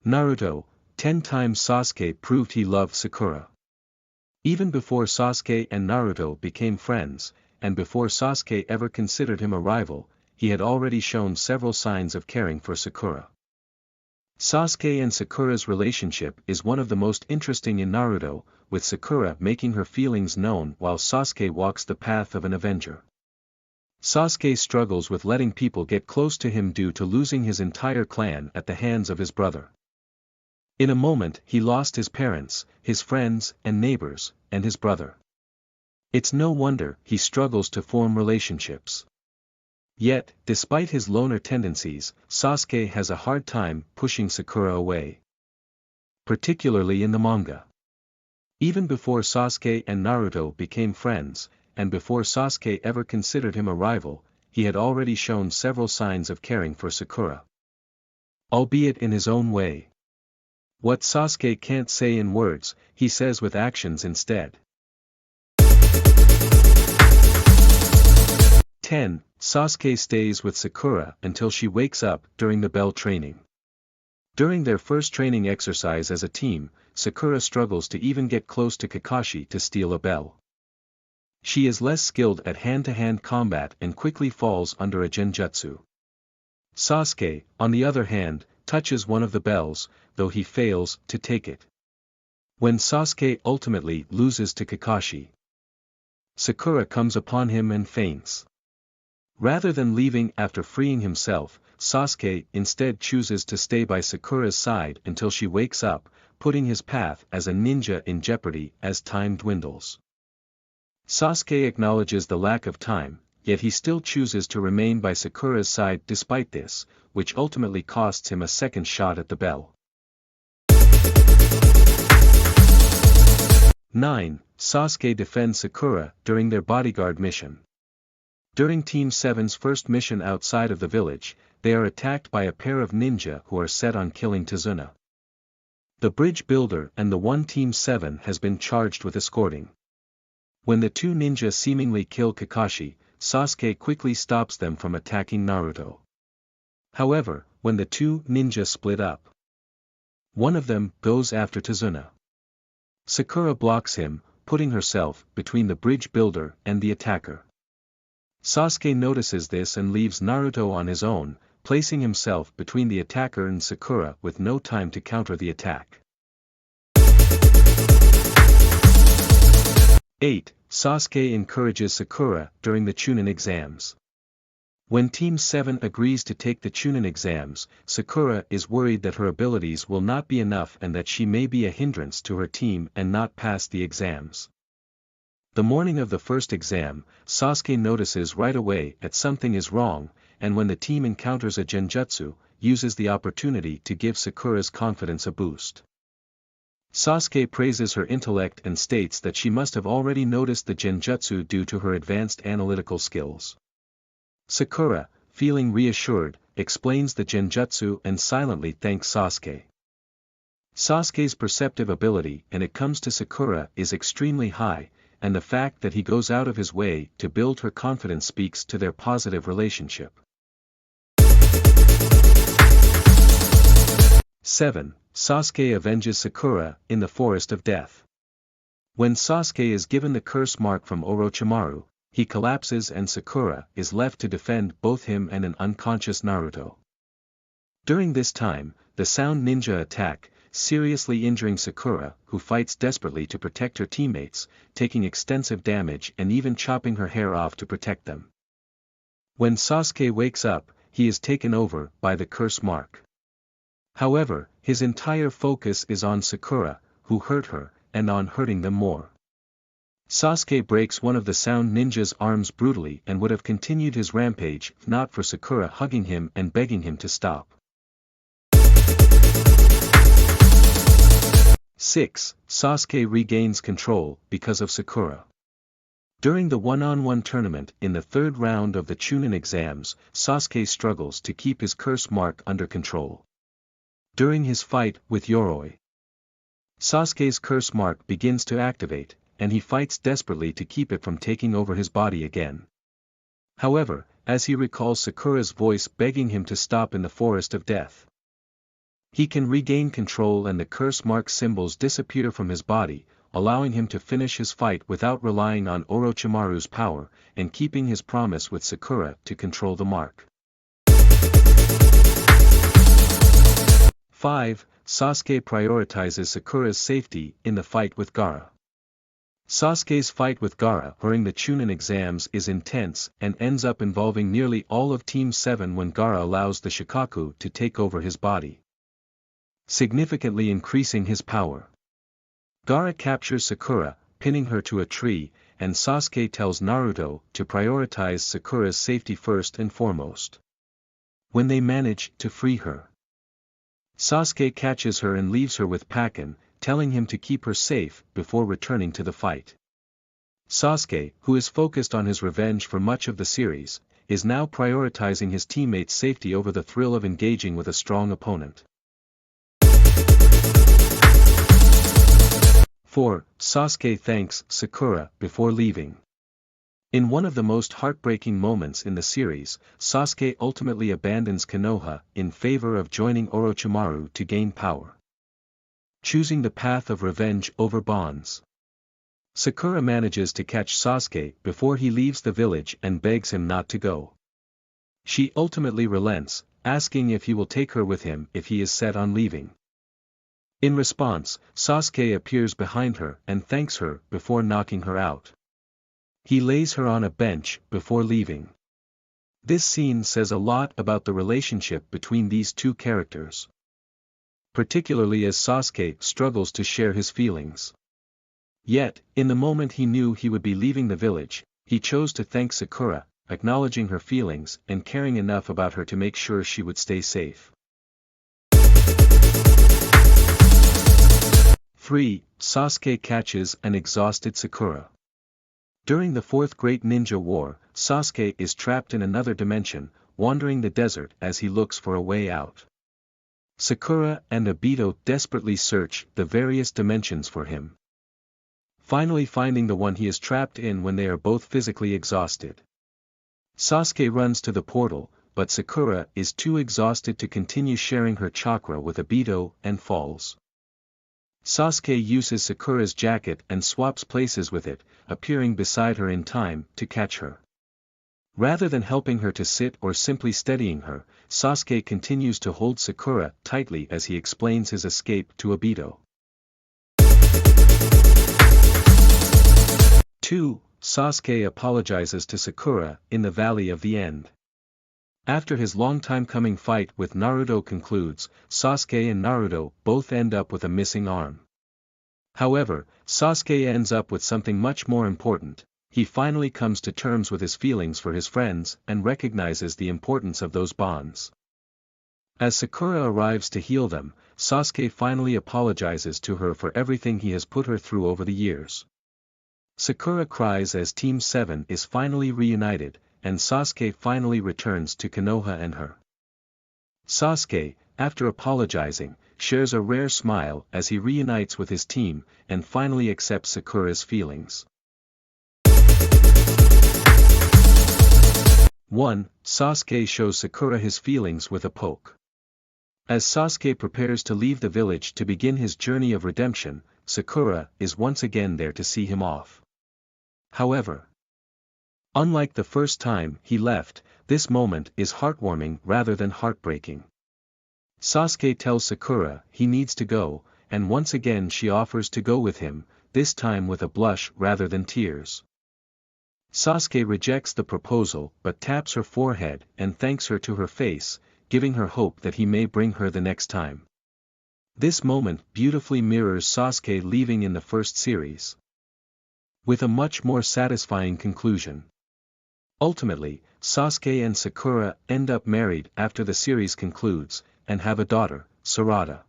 Naruto, 10 times Sasuke proved he loved Sakura. Even before Sasuke and Naruto became friends, and before Sasuke ever considered him a rival, he had already shown several signs of caring for Sakura. Sasuke and Sakura's relationship is one of the most interesting in Naruto, with Sakura making her feelings known while Sasuke walks the path of an avenger. Sasuke struggles with letting people get close to him due to losing his entire clan at the hands of his brother. In a moment he lost his parents, his friends and neighbors, and his brother. It's no wonder he struggles to form relationships. Yet, despite his loner tendencies, Sasuke has a hard time pushing Sakura away. Particularly in the manga. Even before Sasuke and Naruto became friends, and before Sasuke ever considered him a rival, he had already shown several signs of caring for Sakura. Albeit in his own way. What Sasuke can't say in words, he says with actions instead. 10. Sasuke stays with Sakura until she wakes up during the bell training. During their first training exercise as a team, Sakura struggles to even get close to Kakashi to steal a bell. She is less skilled at hand-to-hand combat and quickly falls under a genjutsu. Sasuke, on the other hand, touches one of the bells, though he fails to take it. When Sasuke ultimately loses to Kakashi, Sakura comes upon him and faints. Rather than leaving after freeing himself, Sasuke instead chooses to stay by Sakura's side until she wakes up, putting his path as a ninja in jeopardy as time dwindles. Sasuke acknowledges the lack of time, yet he still chooses to remain by Sakura's side despite this, which ultimately costs him a second shot at the bell. 9. Sasuke defends Sakura during their bodyguard mission. During Team 7's first mission outside of the village, they are attacked by a pair of ninja who are set on killing Tazuna. The bridge builder and the one Team 7 has been charged with escorting. When the two ninja seemingly kill Kakashi, Sasuke quickly stops them from attacking Naruto. However, when the two ninja split up, one of them goes after Tazuna. Sakura blocks him, putting herself between the bridge builder and the attacker. Sasuke notices this and leaves Naruto on his own, placing himself between the attacker and Sakura with no time to counter the attack. 8. Sasuke encourages Sakura during the Chunin exams. When Team 7 agrees to take the Chunin exams, Sakura is worried that her abilities will not be enough and that she may be a hindrance to her team and not pass the exams. The morning of the first exam, Sasuke notices right away that something is wrong, and when the team encounters a genjutsu, uses the opportunity to give Sakura's confidence a boost. Sasuke praises her intellect and states that she must have already noticed the genjutsu due to her advanced analytical skills. Sakura, feeling reassured, explains the genjutsu and silently thanks Sasuke. Sasuke's perceptive ability when it comes to Sakura is extremely high, and the fact that he goes out of his way to build her confidence speaks to their positive relationship. 7. Sasuke avenges Sakura in the Forest of Death. When Sasuke is given the curse mark from Orochimaru, he collapses and Sakura is left to defend both him and an unconscious Naruto. During this time, the Sound Ninja attack, seriously injuring Sakura, who fights desperately to protect her teammates, taking extensive damage and even chopping her hair off to protect them. When Sasuke wakes up, he is taken over by the curse mark. However, his entire focus is on Sakura, who hurt her, and on hurting them more. Sasuke breaks one of the Sound Ninja's arms brutally and would have continued his rampage if not for Sakura hugging him and begging him to stop. 6. Sasuke regains control because of Sakura. During the one-on-one tournament in the third round of the Chunin exams, Sasuke struggles to keep his curse mark under control. During his fight with Yoroi, Sasuke's curse mark begins to activate, and he fights desperately to keep it from taking over his body again. However, as he recalls Sakura's voice begging him to stop in the Forest of Death, He can regain control and the curse mark symbols disappear from his body, allowing him to finish his fight without relying on Orochimaru's power, and keeping his promise with Sakura to control the mark. 5. Sasuke prioritizes Sakura's safety in the fight with Gaara. Sasuke's fight with Gaara during the Chunin exams is intense and ends up involving nearly all of Team 7 when Gaara allows the Shikaku to take over his body, significantly increasing his power. Gaara captures Sakura, pinning her to a tree, and Sasuke tells Naruto to prioritize Sakura's safety first and foremost. When they manage to free her, Sasuke catches her and leaves her with Pakken, telling him to keep her safe before returning to the fight. Sasuke, who is focused on his revenge for much of the series, is now prioritizing his teammates' safety over the thrill of engaging with a strong opponent. 4. Sasuke thanks Sakura before leaving. In one of the most heartbreaking moments in the series, Sasuke ultimately abandons Konoha in favor of joining Orochimaru to gain power, choosing the path of revenge over bonds. Sakura manages to catch Sasuke before he leaves the village and begs him not to go. She ultimately relents, asking if he will take her with him if he is set on leaving. In response, Sasuke appears behind her and thanks her before knocking her out. He lays her on a bench before leaving. This scene says a lot about the relationship between these two characters, particularly as Sasuke struggles to share his feelings. Yet, in the moment he knew he would be leaving the village, he chose to thank Sakura, acknowledging her feelings and caring enough about her to make sure she would stay safe. 3. Sasuke catches an exhausted Sakura. During the Fourth Great Ninja War, Sasuke is trapped in another dimension, wandering the desert as he looks for a way out. Sakura and Obito desperately search the various dimensions for him, finally finding the one he is trapped in when they are both physically exhausted. Sasuke runs to the portal, but Sakura is too exhausted to continue sharing her chakra with Obito and falls. Sasuke uses Sakura's jacket and swaps places with it, appearing beside her in time to catch her. Rather than helping her to sit or simply steadying her, Sasuke continues to hold Sakura tightly as he explains his escape to Obito. 2. Sasuke apologizes to Sakura in the Valley of the End. After his long-time coming fight with Naruto concludes, Sasuke and Naruto both end up with a missing arm. However, Sasuke ends up with something much more important. He finally comes to terms with his feelings for his friends and recognizes the importance of those bonds. As Sakura arrives to heal them, Sasuke finally apologizes to her for everything he has put her through over the years. Sakura cries as Team 7 is finally reunited, and Sasuke finally returns to Konoha and her. Sasuke, after apologizing, shares a rare smile as he reunites with his team, and finally accepts Sakura's feelings. 1. Sasuke shows Sakura his feelings with a poke. As Sasuke prepares to leave the village to begin his journey of redemption, Sakura is once again there to see him off. However, unlike the first time he left, this moment is heartwarming rather than heartbreaking. Sasuke tells Sakura he needs to go, and once again she offers to go with him, this time with a blush rather than tears. Sasuke rejects the proposal but taps her forehead and thanks her to her face, giving her hope that he may bring her the next time. This moment beautifully mirrors Sasuke leaving in the first series, with a much more satisfying conclusion. Ultimately, Sasuke and Sakura end up married after the series concludes, and have a daughter, Sarada.